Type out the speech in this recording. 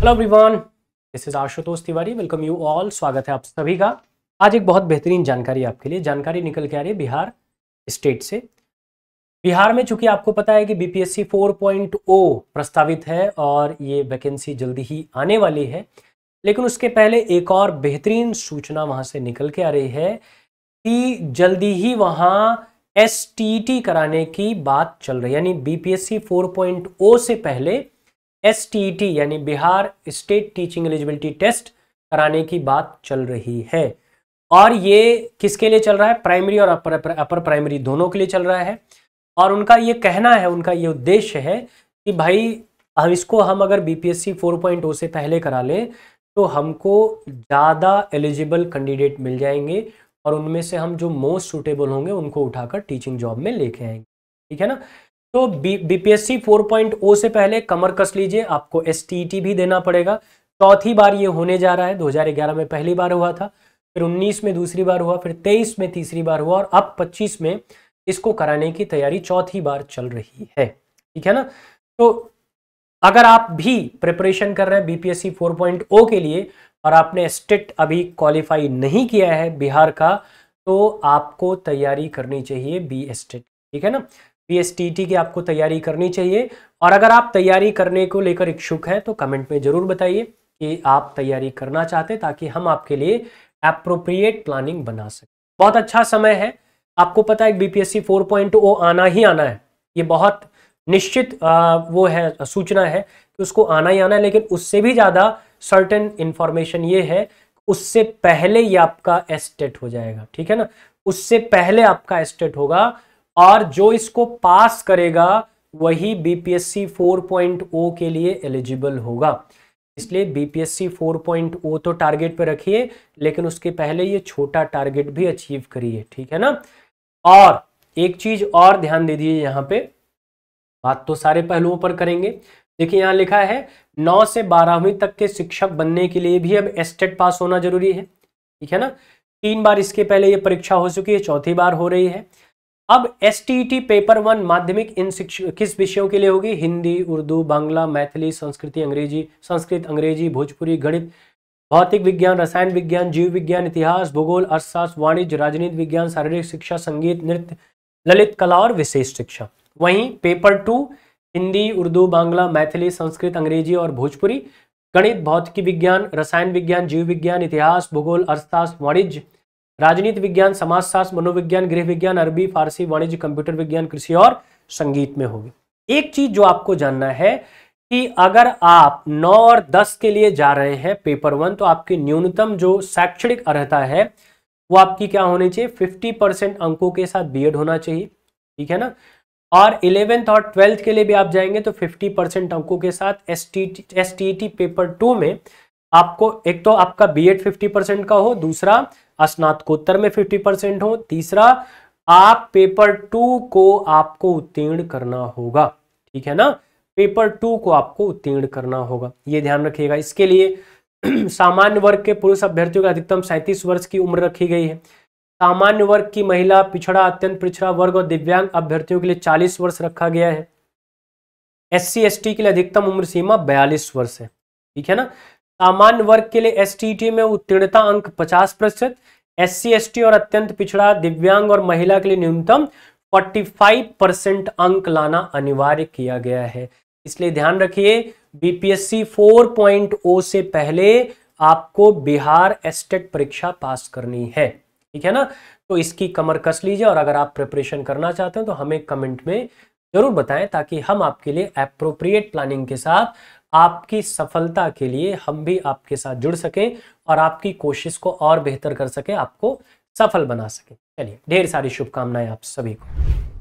Hello everyone, this is Ashutosh Tiwari. Welcome you all. स्वागत है आप सभी का। आज एक बहुत बेहतरीन जानकारी आपके लिए। जानकारी निकल के आ रही है बिहार स्टेट से। बिहार में चूंकि आपको पता है कि बीपीएससी 4.0 प्रस्तावित है और ये वैकेंसी जल्दी ही आने वाली है, लेकिन उसके पहले एक और बेहतरीन सूचना वहां से निकल के आ रही है कि जल्दी ही वहां एसटीटी कराने की बात चल रही है। यानी बीपीएससी 4.0 से पहले एसटीटी यानी Bihar State Teaching Eligibility Test कराने की बात चल रही है। और ये किसके लिए चल रहा है? प्राइमरी और अपर प्राइमरी दोनों के लिए चल रहा है। और उनका ये कहना है, उनका ये उद्देश्य है कि भाई हम अगर बीपीएससी 4.0 से पहले करा लें तो हमको ज़्यादा एलिजिबल कैंडिडेट मिल जाएंगे और उनमें से हम जो मोस्ट सूटेबल होंगे उनको उठाकर टीचिंग जॉब में लेके आएंगे। ठीक है ना? तो बीपीएससी 4.0 से पहले कमर कस लीजिए, आपको एसटीटी भी देना पड़ेगा। चौथी बार ये होने जा रहा है। 2011 में पहली बार हुआ था, फिर 19 में दूसरी बार हुआ, फिर 23 में तीसरी बार हुआ और अब 25 में इसको कराने की तैयारी चौथी बार चल रही है। ठीक है ना? तो अगर आप भी प्रिपरेशन कर रहे हैं बीपीएससी 4.0 के लिए और आपने स्टेट अभी क्वालिफाई नहीं किया है बिहार का, तो आपको तैयारी करनी चाहिए बी स्टेट। ठीक है ना? बीएसटीटी की आपको तैयारी करनी चाहिए। और अगर आप तैयारी करने को लेकर इच्छुक हैं तो कमेंट में जरूर बताइए कि आप तैयारी करना चाहते हैं, ताकि हम आपके लिए एप्रोप्रिएट प्लानिंग बना सकें। बहुत अच्छा समय है। आपको पता है बीपीएससी 4.0 आना ही आना है। ये बहुत निश्चित वो है, सूचना है कि उसको आना ही आना है। लेकिन उससे भी ज़्यादा सर्टेन इंफॉर्मेशन ये है, उससे पहले ये आपका एस्टेट हो जाएगा। ठीक है ना? उससे पहले आपका एस्टेट होगा और जो इसको पास करेगा वही बीपीएससी 4.0 के लिए एलिजिबल होगा। इसलिए बीपीएससी 4.0 तो टारगेट पे रखिए, लेकिन उसके पहले ये छोटा टारगेट भी अचीव करिए। ठीक है ना? और एक चीज और ध्यान दे दीजिए, यहाँ पे बात तो सारे पहलुओं पर करेंगे। देखिए यहाँ लिखा है 9 से 12वीं तक के शिक्षक बनने के लिए भी अब एस्टेट पास होना जरूरी है। ठीक है ना? 3 बार इसके पहले ये परीक्षा हो चुकी है, चौथी बार हो रही है। अब एसटीटी पेपर 1 माध्यमिक इन किस विषयों के लिए होगी? हिंदी, उर्दू, बांग्ला, मैथिली, संस्कृत, अंग्रेजी, भोजपुरी, गणित, भौतिक विज्ञान, रसायन विज्ञान, जीव विज्ञान, इतिहास, भूगोल, अर्थशास्त्र, वाणिज्य, राजनीति विज्ञान, शारीरिक शिक्षा, संगीत, नृत्य, ललित कला और विशेष शिक्षा। वहीं पेपर 2 हिंदी, उर्दू, बांग्ला, मैथिली, संस्कृत, अंग्रेजी और भोजपुरी, गणित, भौतिक विज्ञान, रसायन विज्ञान, जीव विज्ञान, इतिहास, भूगोल, अर्थशास्त्र, वाणिज्य, राजनीति विज्ञान, समाजशास्त्र, मनोविज्ञान, गृह विज्ञान, अरबी, फारसी, वाणिज्य, कंप्यूटर विज्ञान, कृषि और संगीत में होगी। एक चीज जो आपको जानना है कि अगर आप 9 और 10 के लिए जा रहे हैं पेपर 1, तो आपकी न्यूनतम जो शैक्षणिक अर्हता है वो आपकी क्या होनी चाहिए? 50% अंकों के साथ बीएड होना चाहिए। ठीक है ना? और 11th और 12th के लिए भी आप जाएंगे तो 50% अंकों के साथ एसटीटी पेपर 2 में आपको एक तो आपका बीएड 50% का हो, दूसरा स्नातकोत्तर में 50% हो, तीसरा आप पेपर 2 को आपको उत्तीर्ण करना होगा। ठीक है ना? पेपर 2 को आपको उत्तीर्ण करना होगा, ये ध्यान रखिएगा। इसके लिए सामान्य वर्ग के पुरुष अभ्यर्थियों का अधिकतम 37 वर्ष की उम्र रखी गई है। सामान्य वर्ग की महिला, पिछड़ा, अत्यंत पिछड़ा वर्ग और दिव्यांग अभ्यर्थियों के लिए 40 वर्ष रखा गया है। एससी एसटी के लिए अधिकतम उम्र सीमा 42 वर्ष है। ठीक है ना? सामान्य वर्ग के लिए एसटीटी में उत्तीर्णता अंक 50%, एससी एसटी और अत्यंत पिछड़ा, दिव्यांग और महिला के लिए न्यूनतम 45% अंक लाना अनिवार्य किया गया है। इसलिए ध्यान रखिए, बीपीएससी 4.0 से पहले आपको बिहार एस्टेट परीक्षा पास करनी है। ठीक है ना? तो इसकी कमर कस लीजिए और अगर आप प्रिपरेशन करना चाहते हैं तो हमें कमेंट में जरूर बताएं, ताकि हम आपके लिए एप्रोप्रिएट प्लानिंग के साथ आपकी सफलता के लिए हम भी आपके साथ जुड़ सकें और आपकी कोशिश को और बेहतर कर सकें, आपको सफल बना सकें। चलिए, ढेर सारी शुभकामनाएं आप सभी को।